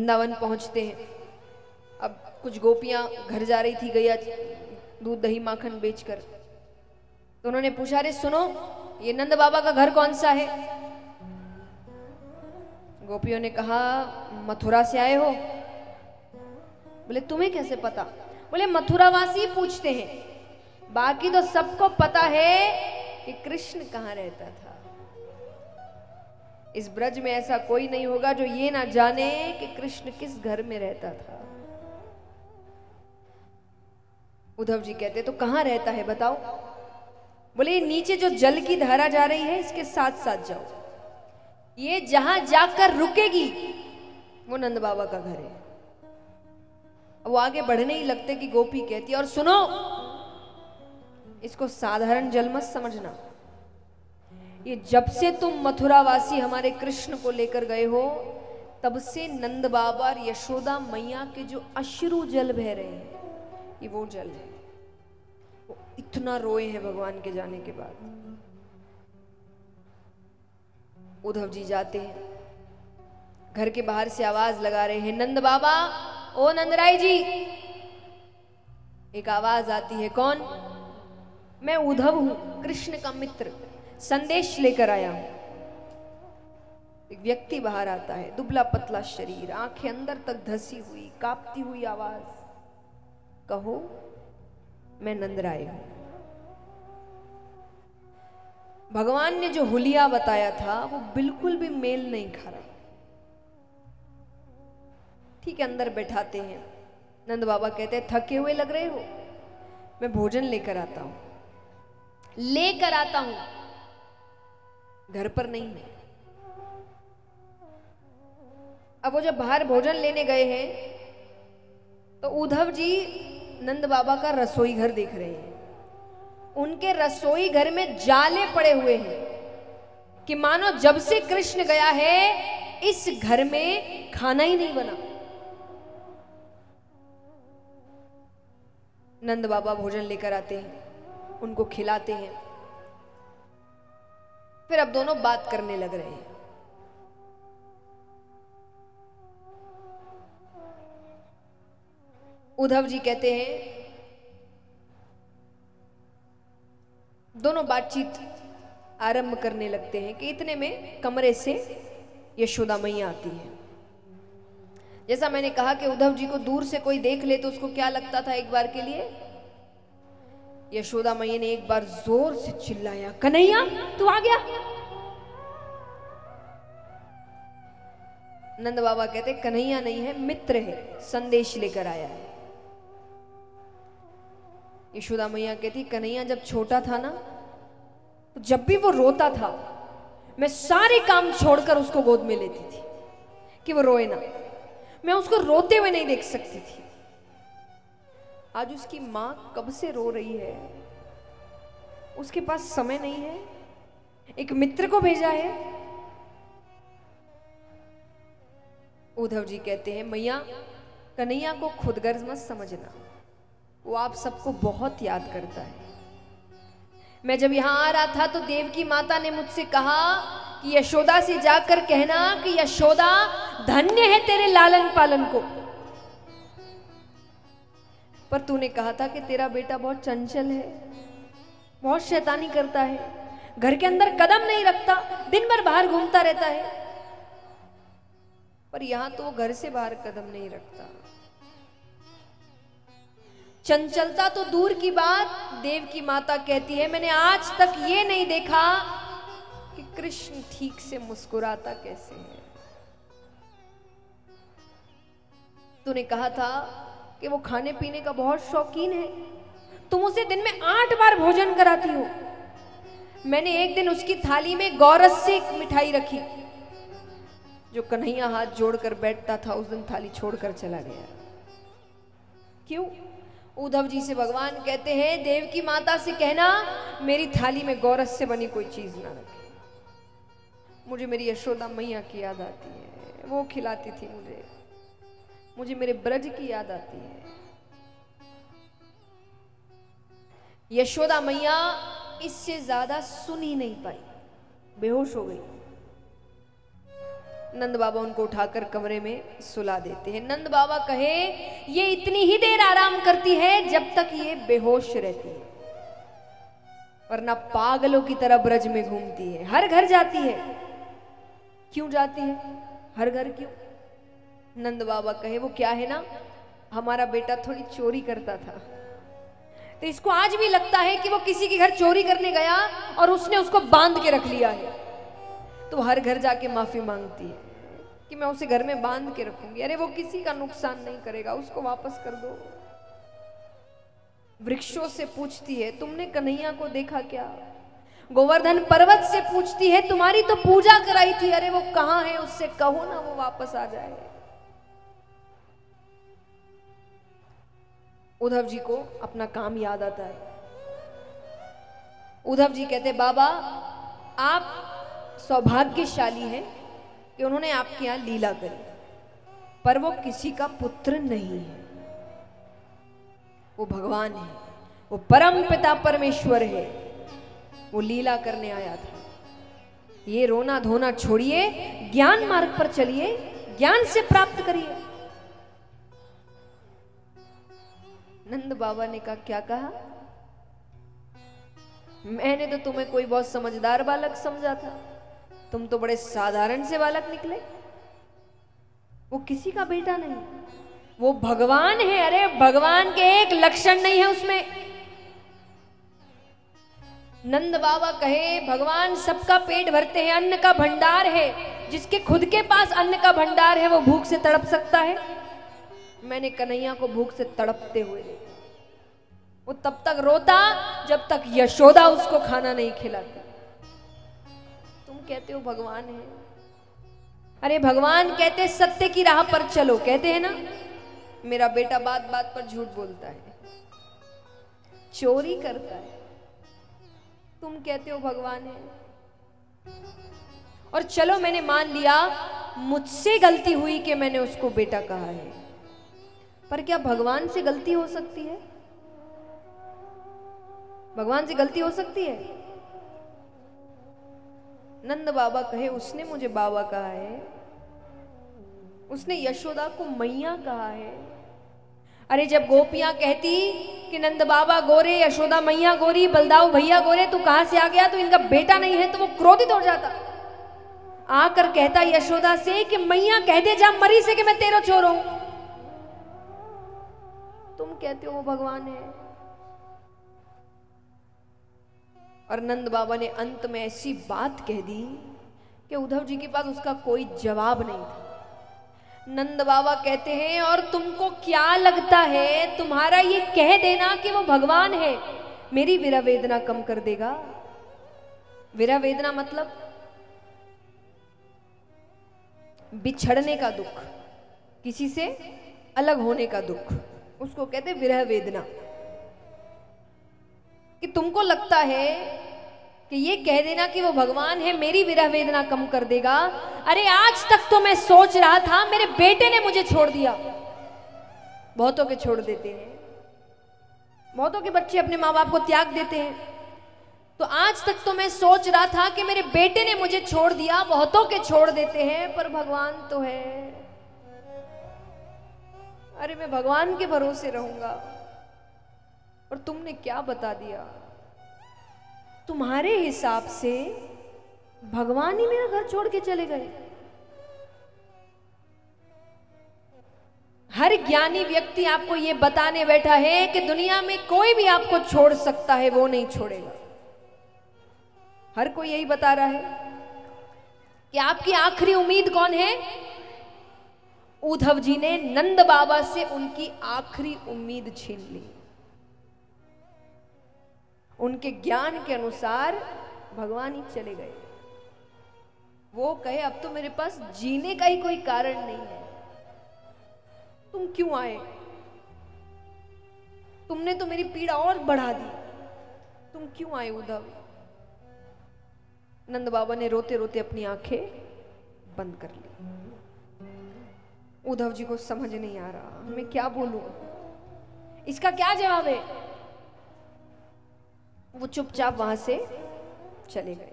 वृंदावन पहुंचते हैं। अब कुछ गोपियां घर जा रही थी गैया दूध दही माखन बेचकर, तो उन्होंने पूछा, अरे सुनो, ये नंद बाबा का घर कौन सा है? गोपियों ने कहा, मथुरा से आए हो? बोले तुम्हें कैसे पता? बोले मथुरावासी पूछते हैं, बाकी तो सबको पता है कि कृष्ण कहाँ रहता था। इस ब्रज में ऐसा कोई नहीं होगा जो ये ना जाने कि कृष्ण किस घर में रहता था। उद्धव जी कहते, तो कहाँ रहता है बताओ? बोले नीचे जो जल की धारा जा रही है इसके साथ साथ जाओ, ये जहां जाकर रुकेगी वो नंद बाबा का घर है। वो आगे बढ़ने ही लगते कि गोपी कहती, और सुनो, इसको साधारण जल मत समझना, ये जब से तुम मथुरावासी हमारे कृष्ण को लेकर गए हो तब से नंद बाबा और यशोदा मैया के जो अश्रु जल बह रहे हैं ये वो जल है। वो इतना रोए हैं भगवान के जाने के बाद। उद्धव जी जाते हैं, घर के बाहर से आवाज लगा रहे हैं, नंद बाबा, ओ नंदराय जी। एक आवाज आती है, कौन? मैं उद्धव हूं, कृष्ण का मित्र, संदेश लेकर आया हूं। एक व्यक्ति बाहर आता है, दुबला पतला शरीर, आंखें अंदर तक धसी हुई, कांपती हुई आवाज, कहो मैं नंदराय हूं। भगवान ने जो हुलिया बताया था वो बिल्कुल भी मेल नहीं खा रहा। ठीक है, अंदर बैठाते हैं। नंद बाबा कहते हैं, थके हुए लग रहे हो, मैं भोजन लेकर आता हूं। लेकर आता हूं, घर पर नहीं है। अब वो जब बाहर भोजन लेने गए हैं तो उद्धव जी नंद बाबा का रसोई घर देख रहे हैं। उनके रसोई घर में जाले पड़े हुए हैं कि मानो जब से कृष्ण गया है इस घर में खाना ही नहीं बना। नंद बाबा भोजन लेकर आते हैं, उनको खिलाते हैं, फिर अब दोनों बात करने लग रहे हैं। उद्धव जी कहते हैं, दोनों बातचीत आरंभ करने लगते हैं कि इतने में कमरे से यशोदा मैया आती है। जैसा मैंने कहा कि उद्धव जी को दूर से कोई देख ले तो उसको क्या लगता था एक बार के लिए? यशोदा मैया ने एक बार जोर से चिल्लाया, कन्हैया तू आ गया। नंद बाबा कहते, कन्हैया नहीं है, मित्र है, संदेश लेकर आया है। यशोदा मैया कहती, कन्हैया जब छोटा था ना तो जब भी वो रोता था मैं सारे काम छोड़कर उसको गोद में लेती थी कि वो रोए ना। मैं उसको रोते हुए नहीं देख सकती थी। आज उसकी मां कब से रो रही है, उसके पास समय नहीं है, एक मित्र को भेजा है। उद्धव जी कहते हैं, मैया कन्हैया को खुदगर्ज मत समझना, वो आप सबको बहुत याद करता है। मैं जब यहां आ रहा था तो देवकी माता ने मुझसे कहा कि यशोदा से जाकर कहना कि यशोदा धन्य है तेरे लालन पालन को, पर तूने कहा था कि तेरा बेटा बहुत चंचल है, बहुत शैतानी करता है, घर के अंदर कदम नहीं रखता, दिन भर बाहर घूमता रहता है। पर यहां तो वो घर से बाहर कदम नहीं रखता। चंचलता तो दूर की बात, देवकी माता कहती है मैंने आज तक ये नहीं देखा कि कृष्ण ठीक से मुस्कुराता कैसे है। तूने कहा था कि वो खाने पीने का बहुत शौकीन है, तुम उसे दिन में 8 बार भोजन कराती हो। मैंने एक दिन उसकी थाली में गौरस से एक मिठाई रखी, जो कन्हैया हाथ जोड़कर बैठता था उस दिन थाली छोड़कर चला गया। क्यों? उद्धव जी से भगवान कहते हैं, देवकी माता से कहना मेरी थाली में गौरस से बनी कोई चीज ना रखे। मुझे मेरी यशोदा मैया की याद आती है, वो खिलाती थी मुझे मेरे ब्रज की याद आती है। यशोदा मैया इससे ज्यादा सुन ही नहीं पाई, बेहोश हो गई। नंद बाबा उनको उठाकर कमरे में सुला देते हैं। नंद बाबा कहे ये इतनी ही देर आराम करती है जब तक ये बेहोश रहती है, वरना पागलों की तरह ब्रज में घूमती है, हर घर जाती है। क्यों जाती है हर घर क्यों? नंद बाबा कहे वो क्या है ना, हमारा बेटा थोड़ी चोरी करता था, तो इसको आज भी लगता है कि वो किसी के घर चोरी करने गया और उसने उसको बांध के रख लिया है, तो हर घर जाके माफी मांगती है कि मैं उसे घर में बांध के रखूंगी। अरे वो किसी का नुकसान नहीं करेगा, उसको वापस कर दो। वृक्षों से पूछती है तुमने कन्हैया को देखा क्या? गोवर्धन पर्वत से पूछती है तुम्हारी तो पूजा कराई थी, अरे वो कहां है, उससे कहो ना वो वापस आ जाए। उद्धव जी को अपना काम याद आता है। उद्धव जी कहते बाबा आप सौभाग्यशाली हैं कि उन्होंने आपके यहां लीला करी, पर वो किसी का पुत्र नहीं है, वो भगवान है, वो परम पिता परमेश्वर है, वो लीला करने आया था। ये रोना धोना छोड़िए, ज्ञान मार्ग पर चलिए, ज्ञान से प्राप्त करिए। नंद बाबा ने कहा क्या कहा? मैंने तो तुम्हें कोई बहुत समझदार बालक समझा था, तुम तो बड़े साधारण से बालक निकले। वो किसी का बेटा नहीं, वो भगवान है। अरे भगवान के एक लक्षण नहीं है उसमें। नंद बाबा कहे भगवान सबका पेट भरते हैं, अन्न का भंडार है। जिसके खुद के पास अन्न का भंडार है वो भूख से तड़प सकता है? मैंने कन्हैया को भूख से तड़पते हुए देखा। वो तब तक रोता जब तक यशोदा उसको खाना नहीं खिलाती। तुम कहते हो भगवान है, अरे भगवान कहते सत्य की राह पर चलो, कहते हैं ना। मेरा बेटा बात बात पर झूठ बोलता है, चोरी करता है, तुम कहते हो भगवान है। और चलो मैंने मान लिया मुझसे गलती हुई कि मैंने उसको बेटा कहा है, पर क्या भगवान से गलती हो सकती है? भगवान से गलती हो सकती है? नंद बाबा कहे उसने मुझे बाबा कहा है, उसने यशोदा को मैया कहा है। अरे जब गोपियां कहती कि नंद बाबा गोरे, यशोदा मैया गोरी, बलदाऊ भैया गोरे, तू कहां से आ गया, तो इनका बेटा नहीं है, तो वो क्रोधित हो जाता। आकर कहता यशोदा से कि मैया कह दे जा मरी से कि मैं तेरा छोर हूं। तुम कहते हो वो भगवान है। और नंद बाबा ने अंत में ऐसी बात कह दी कि उद्धव जी के पास उसका कोई जवाब नहीं था। नंद बाबा कहते हैं और तुमको क्या लगता है तुम्हारा ये कह देना कि वो भगवान है मेरी विरह वेदना कम कर देगा? विरह वेदना मतलब बिछड़ने का दुख, किसी से अलग होने का दुख, उसको कहते विरह वेदना। कि तुमको लगता है कि ये कह देना कि वो भगवान है मेरी विरह वेदना कम कर देगा? अरे आज तक तो मैं सोच रहा था मेरे बेटे ने मुझे छोड़ दिया। बहुतों के छोड़ देते हैं, बहुतों के बच्चे अपने माँ बाप को त्याग देते हैं। तो आज तक तो मैं सोच रहा था कि मेरे बेटे ने मुझे छोड़ दिया, बहुतों के छोड़ देते हैं, पर भगवान तो है। अरे मैं भगवान के भरोसे रहूंगा। और तुमने क्या बता दिया? तुम्हारे हिसाब से भगवान ही मेरा घर छोड़ के चले गए। हर ज्ञानी व्यक्ति आपको यह बताने बैठा है कि दुनिया में कोई भी आपको छोड़ सकता है, वो नहीं छोड़ेगा। हर कोई यही बता रहा है कि आपकी आखिरी उम्मीद कौन है? उद्धव जी ने नंद बाबा से उनकी आखिरी उम्मीद छीन ली। उनके ज्ञान के अनुसार भगवान ही चले गए। वो कहे अब तो मेरे पास जीने का ही कोई कारण नहीं है, तुम क्यों आए? तुमने तो मेरी पीड़ा और बढ़ा दी, तुम क्यों आए उद्धव? नंद बाबा ने रोते रोते अपनी आंखें बंद कर ली। उद्धव जी को समझ नहीं आ रहा मैं क्या बोलूं, इसका क्या जवाब है। वो चुपचाप वहां से चले गए।